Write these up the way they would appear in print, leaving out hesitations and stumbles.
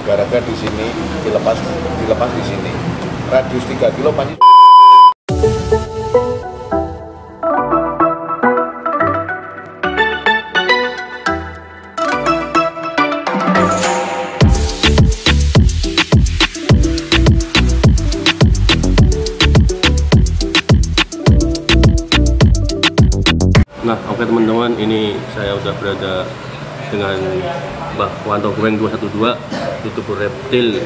gara-gara di sini dilepas di sini. Radius 3 kilo pasti. Nah, oke teman-teman, ini saya udah berada dengan Mbah Wanto Goeng 212, YouTuber reptil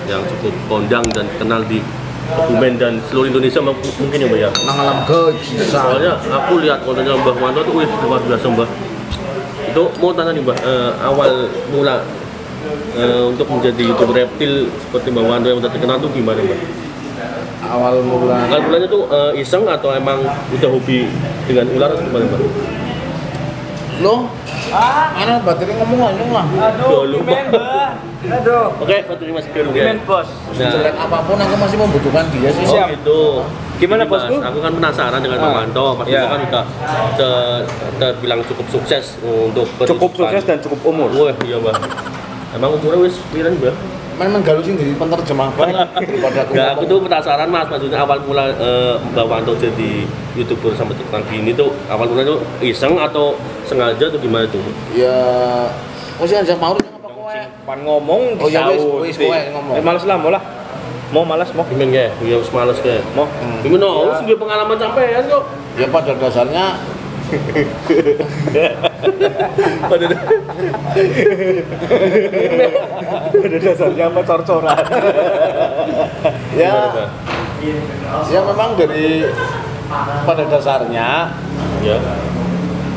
yang cukup kondang dan kenal di Kebumen dan seluruh Indonesia mungkin ya Mbak ya. Nang alam bisa. Soalnya aku lihat kontennya Mbah Wanto tuh luar biasa Mbah. Itu mau tanya nih Mbah, awal mula untuk menjadi YouTuber reptil seperti Mbah Wanto yang udah terkenal tuh gimana Mbah? Awal mulanya tuh iseng atau emang udah hobi dengan ular atau gimana Mbah? Loh? Mana baterai ngomong lah. Aduh, gimana Mbak? Aduh. Oke, baterai masih keren ya. Gimana bos? Jelek apapun aku masih membutuhkan dia sih. Oh gitu. Gimana Mas, bosku? aku kan penasaran dengan Bang Wanto. Pasti Ya. kan udah terbilang cukup sukses untuk Cukup sukses dan cukup umur. Wah, iya Mbak. Emang umurnya wis pirang Mbak? Memang galusin dari penerjemah banget daripada aku. Nggak, aku tuh penasaran Mas, maksudnya awal mula Mbak Wanto jadi YouTuber sampai terkenal gini tuh awal mula tuh iseng atau sengaja tuh gimana tuh? Ya, mesti ajak mau apa kowe? Pan ngomong Oh ya disaut. wis kowe ngomong. Males lah, mau lah. Mau malas mau. Gimana ya? Ya wis males kayak. Mau. Gimana? Wis duwe pengalaman sampean kok. Ya pada dasarnya Pada Pada dasarnya apa cor-coran. ya ya memang dari pada dasarnya ya.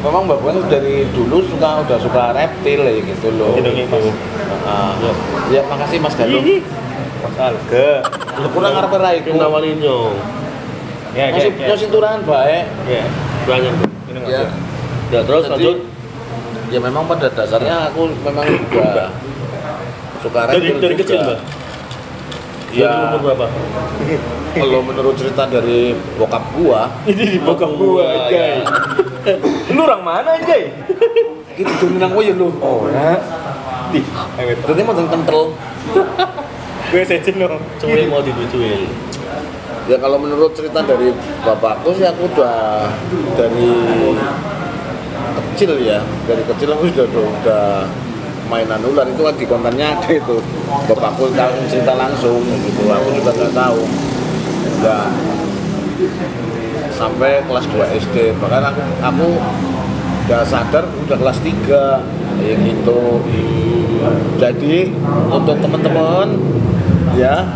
memang Mbak Puan dari dulu udah suka reptil ya gitu loh. Gitu. Ya makasih Mas Galuh. Mas Alga. Lu kurang ngarep ra iku. Nawalin nyong. Ya, Nyosip turangan bae. Ya. Banyak. Ya. Ya terus Jadi, lanjut. ya memang pada dasarnya aku memang juga suka reptil Dari kecil, juga. Mbak. Ya, Dari umur berapa? kalau menurut cerita dari bokap gua, Ini di bokap gua aja. Lu orang mana aja? gitu turunan nang kowe ya lu. Oh, nah. Di. Dadi mau kentel. Gue sejen lo. Cuil mau diducuil. Ya kalau menurut cerita dari bapakku sih aku udah dari kecil ya, dari kecil aku udah mainan ular itu kan di kontennya ada itu. Bapakku cerita langsung gitu, aku juga nggak tahu. Udah sampai kelas 2 SD, bahkan aku udah sadar udah kelas 3 kayak gitu. Jadi untuk teman-teman ya,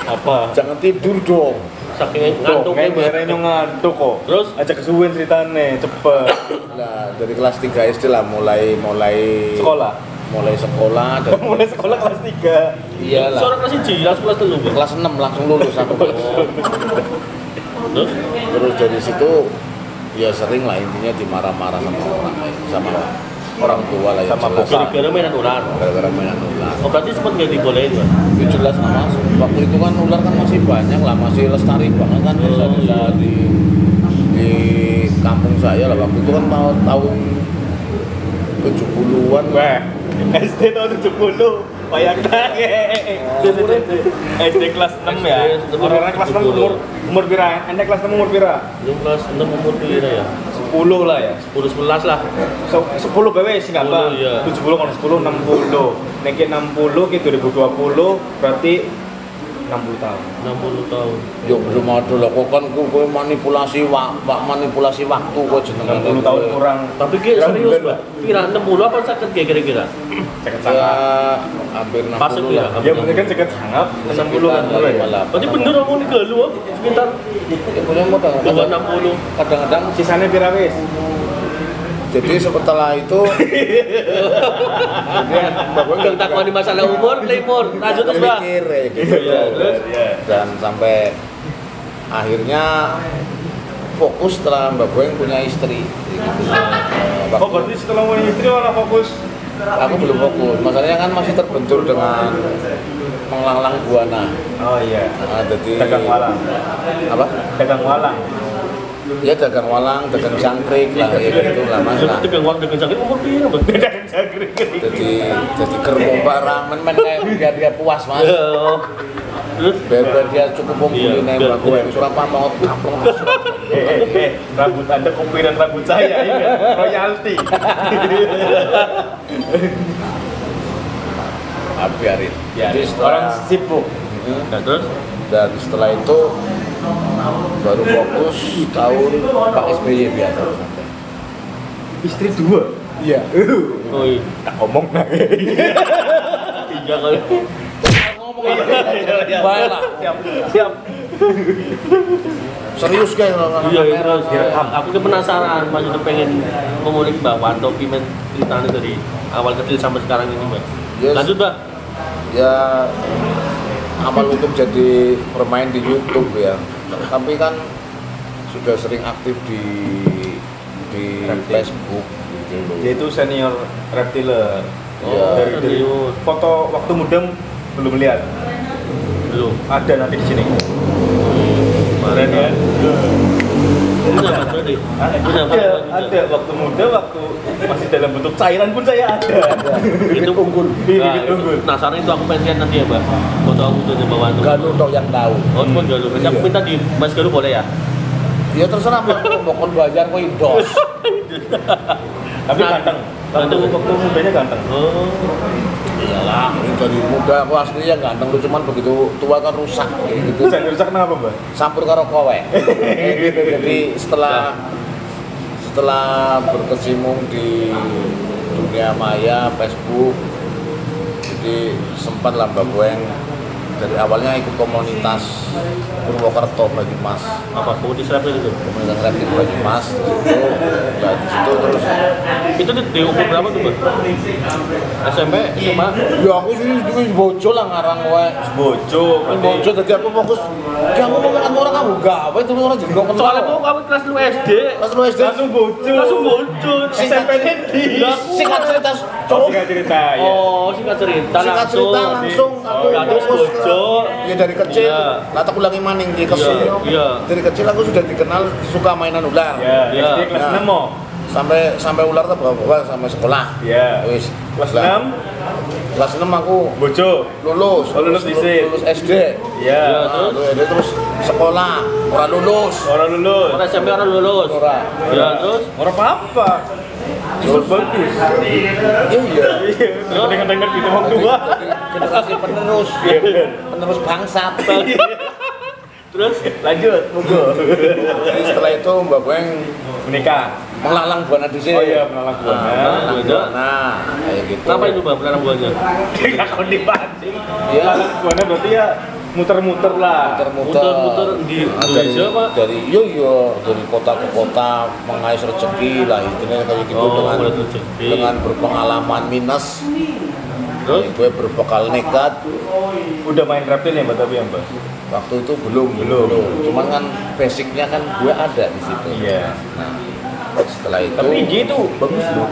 Apa? jangan tidur dong. Saking ngantuknya Ngerenya ngantuk kok. Terus Aja kesuwen ceritane, cepet. Nah, dari kelas 3 SD lah mulai Sekolah. dan Mulai sekolah kelas 3. iyalah. seorang kelas 1 langsung kelas 3. Kelas 6 langsung lulus aku. Terus Terus dari situ ya sering lah intinya dimarah-marah sama orang tua lah ya. Sama jelas. bokap. gara-gara mainan ular. Gara-gara mainan ular. Oh berarti sempat nggak dibolehin Mbak? Ya jelas lah Mas. Waktu itu kan ular kan masih banyak lah, masih lestari banget kan desa-desa di kampung saya lah. Waktu itu kan tahun 70-an. Wah, SD tahun 70. Bayangkan SD kelas 6 ya. Orang-orang kelas 6 umur pira? Anda kelas 6 umur pira? Belum kelas 6 umur pira ya? 10 lah ya. 10-11 lah. 10 BW sih nggak bang? 10, iya. 70 kalau 10 60. Nek 60 ke 2020 berarti 60 tahun. 60 tahun. Yo belum ada lah, kok kan kowe manipulasi manipulasi waktu kok jenengan. 60 tahun kurang. Tapi ki serius Mbak. Pira 60 apa sakit kayak kira-kira? Ceket Ya sangat. hampir 60 Pas itu ya? lah. Ya bener kan ceket sangat. 60 kan Sekitar ya. 58. Berarti bener aku nih galu sekitar Ya punya modal. 60. Kadang-kadang Sisanya pira wis? jadi setelah itu Yang takut di masalah umur, lemur. Lanjut terus Mbak. mikir ya gitu. Iya, terus? Dan sampai akhirnya fokus setelah Mbak Boeng punya istri gitu. Oh berarti setelah punya istri malah fokus. Aku belum fokus, masalahnya kan masih terbentur dengan menglang-lang buana. Oh iya. Jadi Dagang walang. apa? Dagang walang. Ya dagang walang, dagang jangkrik lah, ya gitu lah mas lah. Dagang walang, dagang jangkrik umur dia Mbak. Dagang jangkrik. Jadi gerbong barang, men kayak biar dia puas mas. Terus Biar dia cukup ngumpulin yang mbak gue, Surabaya mau tampung mas. Rambut Anda kopiran rambut saya, ini royalti. Biarin. Ya, Jadi orang setelah sibuk. nah, terus dan setelah itu baru fokus tahun Pak SBY biasa. Istri 2. Iya. oh iya. Tak ngomong nah. Iya kali. Ngomong baik lah. Siap. Serius kayak orang Iya, kamera. terus aku tuh penasaran, Mas udah pengen mengulik Mbak Wanto Pimen ceritanya dari awal kecil sampai sekarang ini Mbak. Yes. Lanjut Mbak. Ya awal untuk jadi bermain di YouTube ya, tapi kan sudah sering aktif di Facebook gitu loh. Dia itu senior reptiler. Oh, Ya, dari serius. foto waktu muda belum lihat. Belum. Ada nanti di sini. Kemarin ya. Ini dapat berarti. Ada waktu muda, waktu masih dalam bentuk cairan pun saya ada. Itu unggul. Bibit unggul. Penasaran itu aku pengen lihat nanti ya Mbak. Foto aku tuh Mbak Wanto. Galuh tok yang tahu. Oh, cuma Galuh. Berarti aku Iya. minta di Mas Galuh boleh ya? Ya terserah mau kon bayar kok indos. Tapi ganteng. Waktu mudanya ganteng. Oh. Iyalah, ini dari muda aku aslinya ganteng tuh, cuman begitu tua kan rusak kayak gitu. Rusak kenapa, Mbak? Campur karo kowe. Gitu. Jadi setelah berkecimpung di dunia maya, Facebook, jadi sempat lah Mbak Boeng dari awalnya ikut komunitas Purwokerto Banyumas, Apa? Komunitas reptil itu? komunitas reptil Banyumas di situ, nah di situ terus Itu di umur berapa tuh Mbak? SMP? SMA? ya aku sih bojo lah ngarang wae. Bojo. Bojo jadi aku fokus. Ya aku ngomong sama orang kamu gawe itu orang jadi kok Soalnya kamu kelas lu SD. pas lu SD Langsung bojo. Langsung muncul. SMP-nya di. singkat cerita Oh, singkat cerita ya. Oh, singkat cerita singkat cerita langsung aku Terus fokus ke- bojo. ya dari kecil Iya. lah tak ulangi maning di kesini Iya. dari kecil aku sudah dikenal suka mainan ular Ya, Ya. SD kelas Nah. 6 mau. sampai ular tuh bawa sampai sekolah Ya. wis Kelas lah. 6 kelas 6 aku bojo. lulus Oh, lulus disit. lulus SD Ya. nah, terus sekolah ora lulus Orang lulus. Orang SMP orang lulus. ora Ya, terus Orang apa? Justru bagus. iya Iya, dengar gitu orang tua. generasi penerus Iya, bener. penerus bangsat terus Lanjut, monggo. jadi setelah itu Mbak Boeng Menikah. melalang buana di sini Oh iya, melalang buana. melalang buana kayak gitu kenapa itu Mbak pelarang buahnya? Tidak kau dipancing. Iya. Melalang buana berarti ya muter-muter lah. Muter-muter di Nah, Indonesia, Pak? dari dari kota ke kota mengais rezeki lah intinya kayak gitu Oh, dengan mengais rezeki. dengan berpengalaman minus Terus? gue berbekal nekat Udah main reptil ya Mbak tapi ya Mbak? waktu itu belum cuman kan basicnya kan gue ada di situ Iya. nah setelah itu Tapi dia itu bagus loh.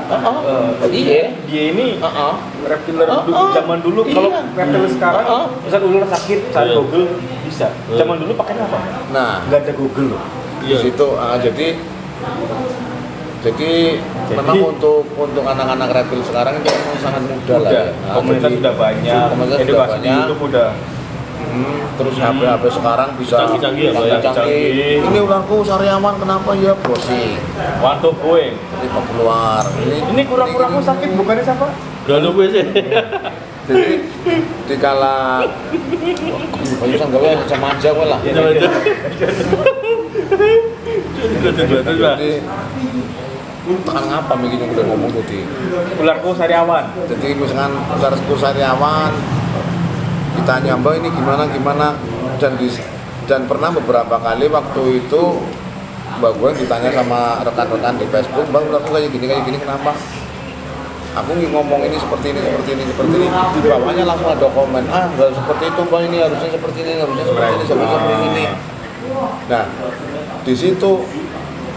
iya Dia ini Heeh. reptiler zaman dulu. Iya. Kalau reptil sekarang, misal ular sakit, cari Iya. Google bisa. Zaman dulu pakai apa? nah Nggak ada Google loh. di situ jadi memang untuk anak-anak reptil sekarang itu memang sangat mudah lah ya. Nah, Komunitas jadi sudah banyak, komunitas sudah edukasi di banyak. YouTube udah. Terus HP sekarang bisa Canggih-canggih ya, Pak, ya? Canggih. Ini ularku sariawan kenapa ya browsing Wanto Boeing. itu keluar Ini kurang-kurangmu sakit bukannya siapa? Galuh gue sih. jadi dikala barusan gawe sama aja gue lah Coba aja. Terus Mbak. jadi tekan ngapa begini udah ngomong jadi Ularku sariawan. misalkan ularku sariawan ditanya Mbak ini gimana dan pernah beberapa kali waktu itu Mbak gue ditanya sama rekan-rekan di Facebook Mbak ularku kayak gini kenapa aku ngomong ini seperti ini di bawahnya langsung ada komen nggak seperti itu Mbak ini harusnya seperti ini seperti ini nah di situ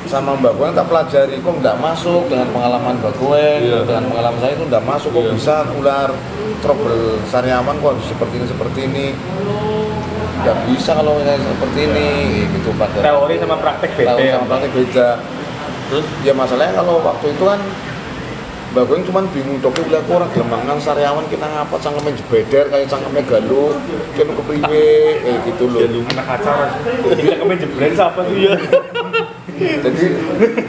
sama Mbak Gwen tak pelajari kok nggak masuk dengan pengalaman Mbak Gwen dengan pengalaman saya itu nggak masuk kok bisa ular trouble sariawan kok harus seperti ini nggak bisa kalau yang seperti ini gitu pada Teori sama praktek beda. teori sama praktek beda. Terus Ya masalahnya kalau waktu itu kan Mbak Goeng cuma bingung topi ulah orang gelembangan sariawan kita ngapa cangkeme jebeder kayak cangkeme galuh kene kepriwe gitu loh. Anak acara. Bisa kemen jebret siapa tuh ya? Jadi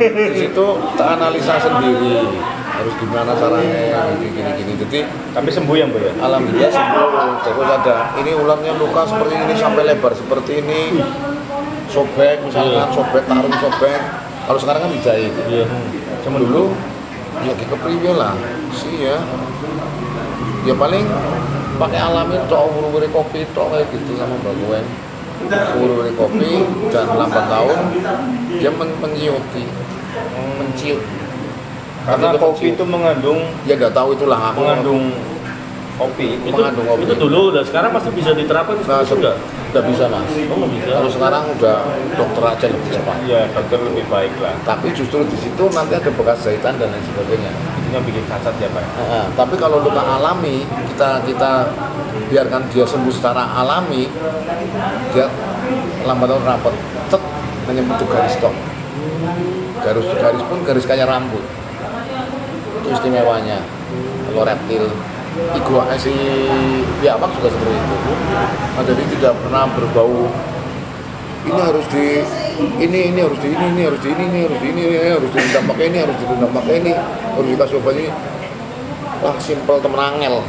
di situ tak analisa sendiri harus gimana caranya gini. Jadi Tapi sembuh ya Mbak ya? alhamdulillah sembuh. Terus ada ini ularnya luka seperti ini sampai lebar seperti ini. Sobek misalkan sobek taruh sobek. Kalau sekarang kan dijahit. iya. Cuman Dulu ya kepriwe lah sih ya paling pakai alami tok wuri-wuri kopi tok kayak gitu sama Mbak Goeng wuri-wuri kopi dan lambat tahun dia menciuti menciut karena Artinya kopi menciut. itu mengandung Ya nggak tahu itulah aku kopi. mengandung kopi. Itu dulu, dan sekarang masih bisa diterapkan Nah, seperti itu enggak? nggak bisa mas Oh, nggak bisa. kalau sekarang udah dokter aja lebih cepat Iya, dokter lebih baik lah. tapi justru di situ nanti ada bekas jahitan dan lain sebagainya. Itu yang bikin cacat ya Pak. Tapi kalau luka alami kita biarkan dia sembuh secara alami, dia lambat laun rapat, cet, hanya bentuk garis tok. Garis pun garis kayak rambut. Itu istimewanya. Kalau reptil, iguana si biawak juga seperti itu. Nah, jadi tidak pernah berbau. Ini harus di ini harus di ini harus di ini harus direndam pakai ini harus direndam pakai ini harus dikasih obat ini. Wah, simpel temen angel.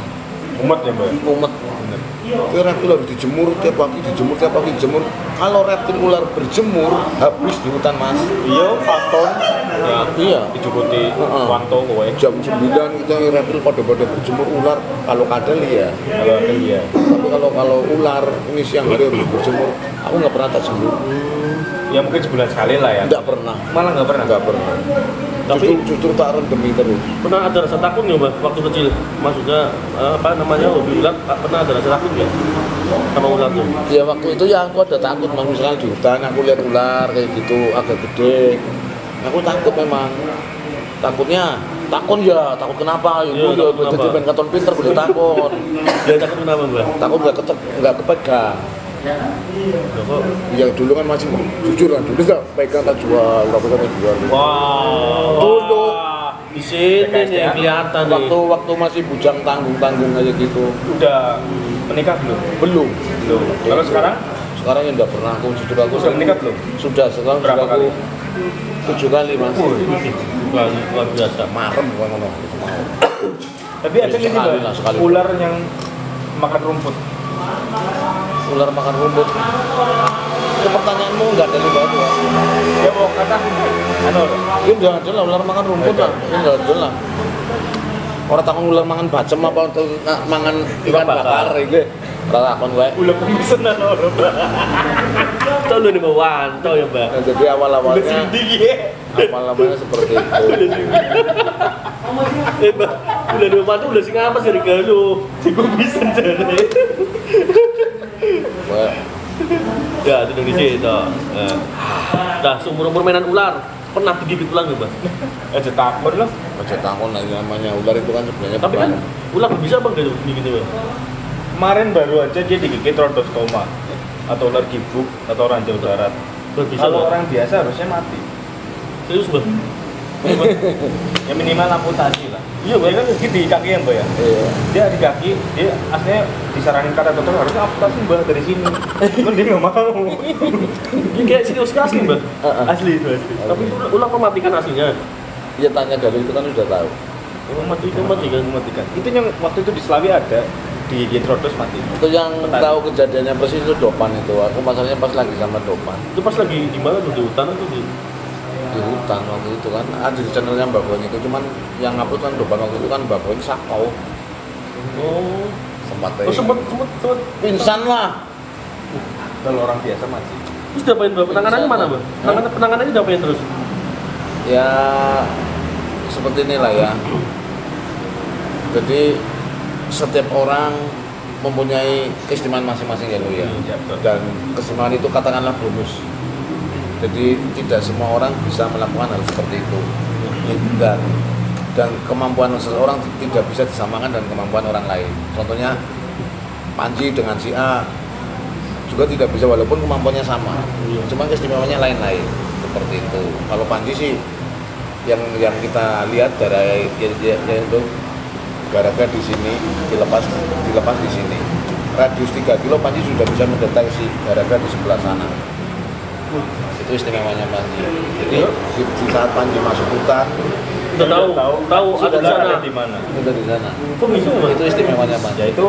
Umat ya Mbak. Umet. Bener. Itu reptil harus dijemur tiap pagi, dijemur. Kalau reptil ular berjemur habis di hutan mas. Iya, Faton. Ya, Iya. dicukuti Heeh. Wanto kowe. Jam 9 kita reptil pada berjemur ular. Kalau kadal ya. Kalau ada dia. Tapi kalau ular ini siang hari harus berjemur. Aku nggak pernah tak jemur. Ya mungkin sebulan sekali lah ya. Nggak pernah. Malah nggak pernah. Nggak pernah. Tapi- justru tak rendemi terus. Pernah ada rasa takut nggak, Mbak, waktu kecil? Maksudnya apa namanya, hobi ular, pernah ada rasa takut nggak sama ular tuh? Ya waktu itu ya aku ada takut mas, misalnya di hutan aku lihat ular kayak gitu agak gede, aku takut memang. Takut kenapa? Iya, Ibu takut ya kenapa? jadi ben katon pinter boleh takut. Dia takut kenapa, Mbak? Takut nggak kepegang. Loh, kok? Ya dulu kan masih jujur kan dulu nggak pegang tak jual, nggak pegang tak jual. Wow. Dulu. Di sini PKS nih ya? kelihatan nih. Waktu masih bujang tanggung kayak gitu. Udah menikah belum? Belum. Belum. Kalau sekarang Sekarang ya nggak pernah aku justru aku sudah menikah belum? Sudah sekarang Berapa sudah aku kali? 7 kali mas. Luar biasa. Marem bukan ngono. Tapi ada ini Sekali lah, Mbak, sekali. ular yang makan rumput. Ular makan rumput. Itu pertanyaanmu nggak ada di bawah. Ya mau kata anu Ini nggak ada lah ular makan rumput lah. Ini nggak ada lah. Orang takon ular mangan bacem apa atau mangan ikan bakar iki. Ora takon wae. ular pingsan anu. Tahu lu nih, Mbak Wanto ya, Mbak? Nah, jadi awal-awalnya seperti itu. Mbak, udah di Wanto udah sing apa sih galuh? Si gua bisa jadi. Wah, Ya, itu di situ. Nah, seumur-umur mainan ular, pernah digigit ular nggak, Mbak? Aja takut loh. aja takon lagi namanya ular itu kan sebenarnya Tapi kan ular bisa bang digigit, Mbak? Kemarin baru aja dia digigit rhodostoma atau ular gibuk atau ranjau darat. Bisa Kalau nggak? orang biasa harusnya mati. Serius, Mbak? Ya minimal amputasi lah. Iya, Mbak. Dia kan gigit di kaki ya Mbak ya. Iya. Dia di kaki, dia aslinya disaranin kata dokter harusnya amputasi Mbak dari sini. Cuman dia nggak mau. Ini kayak serius asli, Mbak. Asli itu asli. Tapi itu ular mematikan aslinya. Iya tanya dari itu kan sudah tahu. Mematikan. Itu yang waktu itu di Selawi ada digigit rodos mati. Itu yang Petani. tahu kejadiannya persis itu Dopan itu. Aku masalahnya pas lagi sama Dopan Itu pas lagi di mana tuh, di hutan atau di? di hutan waktu itu kan ada di channelnya Mbak Boeng itu, cuman yang ngupload kan Dopan waktu itu kan Mbak Boeng sakau Oh, sempat sempet pingsan lah. Kalau orang biasa mati. Terus diapain, Mbak? Penanganannya mana, Mbak? Penanganannya diapain terus? Ya seperti inilah ya. Jadi setiap orang mempunyai keistimewaan masing-masing ya Bu ya. Iya, betul. Dan keistimewaan itu katakanlah bonus. Jadi tidak semua orang bisa melakukan hal seperti itu. Dan kemampuan seseorang tidak bisa disamakan dengan kemampuan orang lain. Contohnya Panji dengan si A juga tidak bisa walaupun kemampuannya sama. Cuma keistimewaannya lain-lain seperti itu. Kalau Panji sih yang kita lihat dari itu garaga di sini dilepas di sini. Radius 3 kilo Panji sudah bisa mendeteksi garaga di sebelah sana. Itu istimewanya Panji. Jadi di saat Panji masuk hutan Udah tahu ada di sana. di mana. sudah di sana. Kok bisa Mas? Itu istimewanya Panji. Ya itu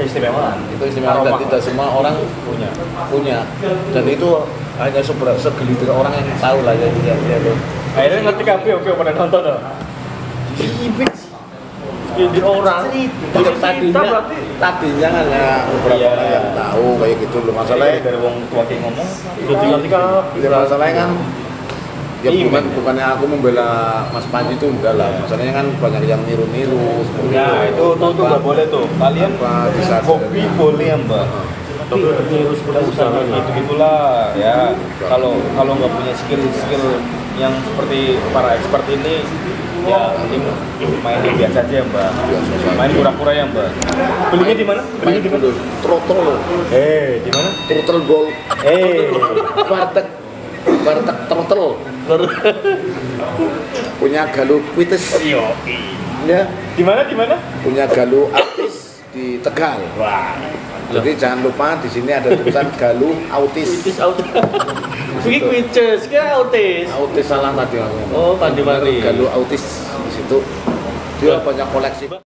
keistimewaan. Itu istimewa dan tidak semua orang punya. Dan itu hanya segelintir orang yang tahu lah ya itu. Akhirnya ngerti kabeh oke pada nonton dong. Jadi orang Tadinya hanya beberapa orang yang tahu kayak gitu loh masalahnya. Dari wong tua ki ngomong, jadi ngerti Ya masalahnya kan ya bukannya aku membela Mas Panji itu enggak lah. Masalahnya kan banyak yang niru-niru seperti nah itu tuh nggak boleh tuh. Kalian Apa, bisa- hobi boleh ya Mbak. tapi harus berusaha. Gitu gitulah ya. Kalau nggak punya skill yang seperti para expert ini, ya mending main yang biasa aja ya Mbak. Main pura-pura ya Mbak. Belinya di mana? Belinya di mana? Trotol loh. Di mana? Trotol ball. Warteg trotol. Punya Galuh Quites. Ya, Di mana? punya Galuh Autis di Tegal. Wah. Jadi jangan lupa di sini ada tulisan Galuh Autis. Autis Ini kuices, kira autis. Autis salah tadi aku. Oh, Pandi Mari. Galuh Autis di situ. Dia banyak koleksi.